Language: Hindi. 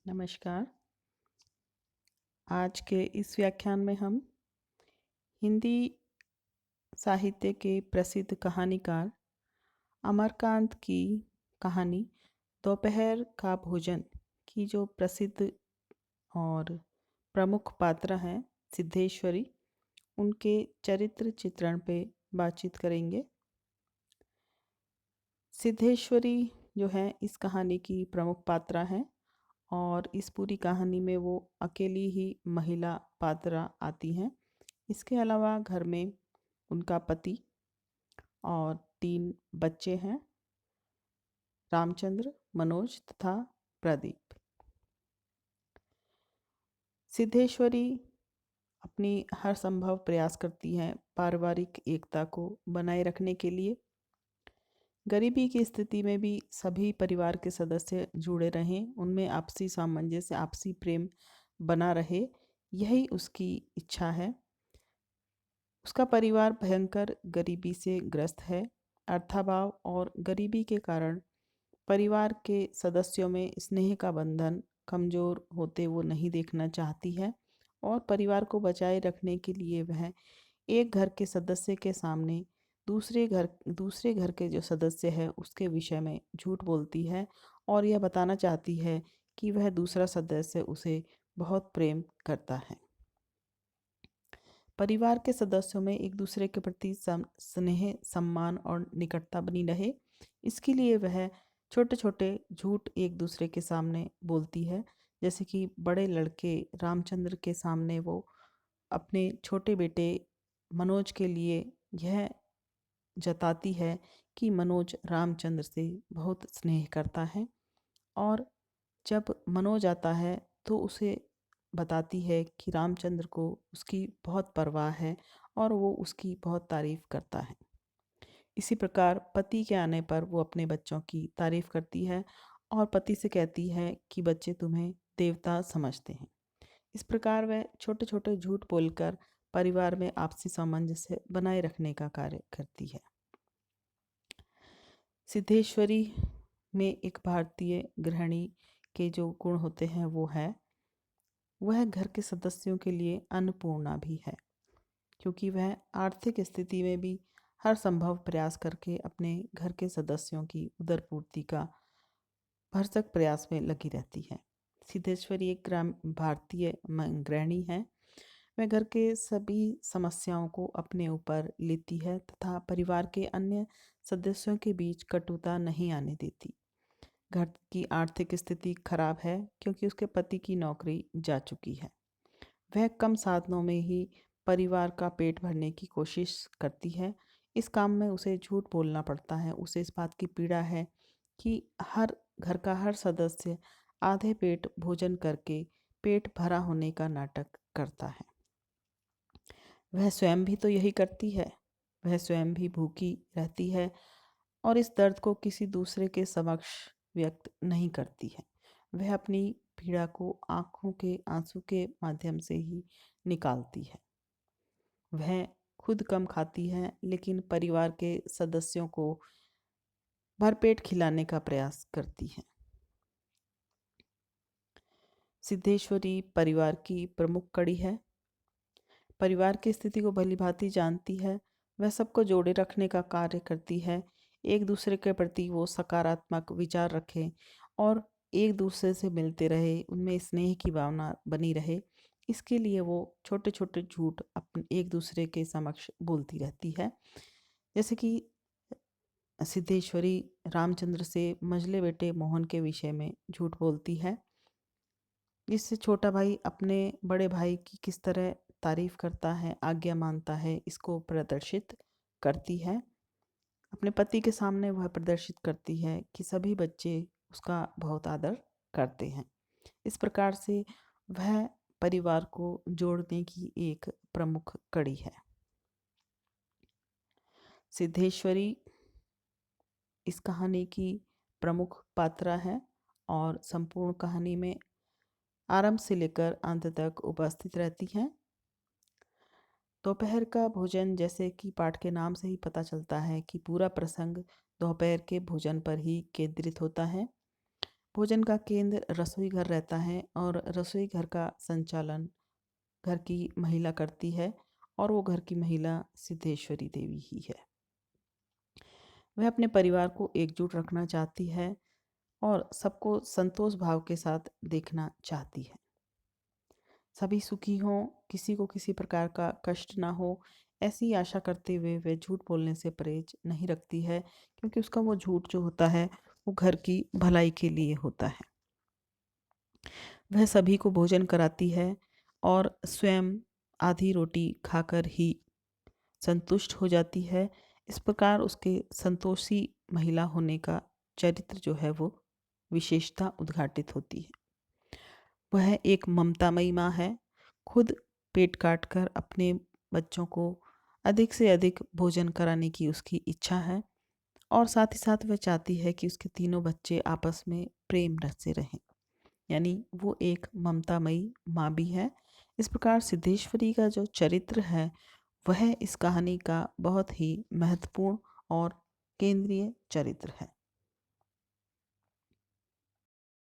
नमस्कार। आज के इस व्याख्यान में हम हिंदी साहित्य के प्रसिद्ध कहानीकार अमरकांत की कहानी दोपहर का भोजन की जो प्रसिद्ध और प्रमुख पात्र हैं सिद्धेश्वरी, उनके चरित्र चित्रण पे बातचीत करेंगे। सिद्धेश्वरी जो है इस कहानी की प्रमुख पात्रा हैं और इस पूरी कहानी में वो अकेली ही महिला पात्रा आती हैं। इसके अलावा घर में उनका पति और 3 बच्चे हैं, रामचंद्र, मनोज तथा प्रदीप। सिद्धेश्वरी अपनी हर संभव प्रयास करती हैं पारिवारिक एकता को बनाए रखने के लिए। गरीबी की स्थिति में भी सभी परिवार के सदस्य जुड़े रहें, उनमें आपसी सामंजस्य, आपसी प्रेम बना रहे, यही उसकी इच्छा है। उसका परिवार भयंकर गरीबी से ग्रस्त है। अर्थाभाव और गरीबी के कारण परिवार के सदस्यों में स्नेह का बंधन कमजोर होते वो नहीं देखना चाहती है और परिवार को बचाए रखने के लिए वह एक घर के सदस्य के सामने दूसरे घर के जो सदस्य है उसके विषय में झूठ बोलती है और यह बताना चाहती है कि वह दूसरा सदस्य उसे बहुत प्रेम करता है। परिवार के सदस्यों में एक दूसरे के प्रति स्नेह, सम्मान और निकटता बनी रहे, इसके लिए वह छोटे छोटे झूठ एक दूसरे के सामने बोलती है। जैसे कि बड़े लड़के रामचंद्र के सामने वो अपने छोटे बेटे मनोज के लिए यह जताती है कि मनोज रामचंद्र से बहुत स्नेह करता है, और जब मनोज आता है तो उसे बताती है कि रामचंद्र को उसकी बहुत परवाह है और वो उसकी बहुत तारीफ करता है। इसी प्रकार पति के आने पर वो अपने बच्चों की तारीफ करती है और पति से कहती है कि बच्चे तुम्हें देवता समझते हैं। इस प्रकार वह छोटे छोटे झूठ बोलकर परिवार में आपसी सामंजस्य बनाए रखने का कार्य करती है। सिद्धेश्वरी में एक भारतीय गृहिणी के जो गुण होते हैं वो है, वह घर के सदस्यों के लिए अन्नपूर्णा भी है, क्योंकि वह आर्थिक स्थिति में भी हर संभव प्रयास करके अपने घर के सदस्यों की उदरपूर्ति का भरसक प्रयास में लगी रहती है। सिद्धेश्वरी एक ग्राम भारतीय गृहिणी है। वह घर के सभी समस्याओं को अपने ऊपर लेती है तथा परिवार के अन्य सदस्यों के बीच कटुता नहीं आने देती। घर की आर्थिक स्थिति खराब है क्योंकि उसके पति की नौकरी जा चुकी है। वह कम साधनों में ही परिवार का पेट भरने की कोशिश करती है। इस काम में उसे झूठ बोलना पड़ता है। उसे इस बात की पीड़ा है कि हर घर का हर सदस्य आधे पेट भोजन करके पेट भरा होने का नाटक करता है। वह स्वयं भी तो यही करती है। वह स्वयं भी भूखी रहती है और इस दर्द को किसी दूसरे के समक्ष व्यक्त नहीं करती है। वह अपनी पीड़ा को आंखों के आंसू के माध्यम से ही निकालती है। वह खुद कम खाती है लेकिन परिवार के सदस्यों को भरपेट खिलाने का प्रयास करती है। सिद्धेश्वरी परिवार की प्रमुख कड़ी है। परिवार की स्थिति को भलीभांति जानती है। वह सबको जोड़े रखने का कार्य करती है। एक दूसरे के प्रति वो सकारात्मक विचार रखे और एक दूसरे से मिलते रहे, उनमें स्नेह की भावना बनी रहे, इसके लिए वो छोटे छोटे झूठ अपने एक दूसरे के समक्ष बोलती रहती है। जैसे कि सिद्धेश्वरी रामचंद्र से मझले बेटे मोहन के विषय में झूठ बोलती है, जिससे छोटा भाई अपने बड़े भाई की किस तरह तारीफ करता है, आज्ञा मानता है, इसको प्रदर्शित करती है। अपने पति के सामने वह प्रदर्शित करती है कि सभी बच्चे उसका बहुत आदर करते हैं। इस प्रकार से वह परिवार को जोड़ने की एक प्रमुख कड़ी है। सिद्धेश्वरी इस कहानी की प्रमुख पात्रा है और संपूर्ण कहानी में आरंभ से लेकर अंत तक उपस्थित रहती हैं। दोपहर का भोजन, जैसे कि पाठ के नाम से ही पता चलता है कि पूरा प्रसंग दोपहर के भोजन पर ही केंद्रित होता है। भोजन का केंद्र रसोई घर रहता है और रसोई घर का संचालन घर की महिला करती है और वो घर की महिला सिद्धेश्वरी देवी ही है। वह अपने परिवार को एकजुट रखना चाहती है और सबको संतोष भाव के साथ देखना चाहती है। सभी सुखी हों, किसी को किसी प्रकार का कष्ट ना हो, ऐसी आशा करते हुए वह झूठ बोलने से परहेज नहीं रखती है, क्योंकि उसका वो झूठ जो होता है वो घर की भलाई के लिए होता है। वह सभी को भोजन कराती है और स्वयं आधी रोटी खाकर ही संतुष्ट हो जाती है। इस प्रकार उसके संतोषी महिला होने का चरित्र जो है वो विशेषता उद्घाटित होती है। वह एक ममतामयी माँ है, खुद पेट काट कर अपने बच्चों को अधिक से अधिक भोजन कराने की उसकी इच्छा है और साथ ही साथ वह चाहती है कि उसके तीनों बच्चे आपस में प्रेम रस से रहें, यानी वो एक ममतामयी माँ भी है। इस प्रकार सिद्धेश्वरी का जो चरित्र है वह इस कहानी का बहुत ही महत्वपूर्ण और केंद्रीय चरित्र है।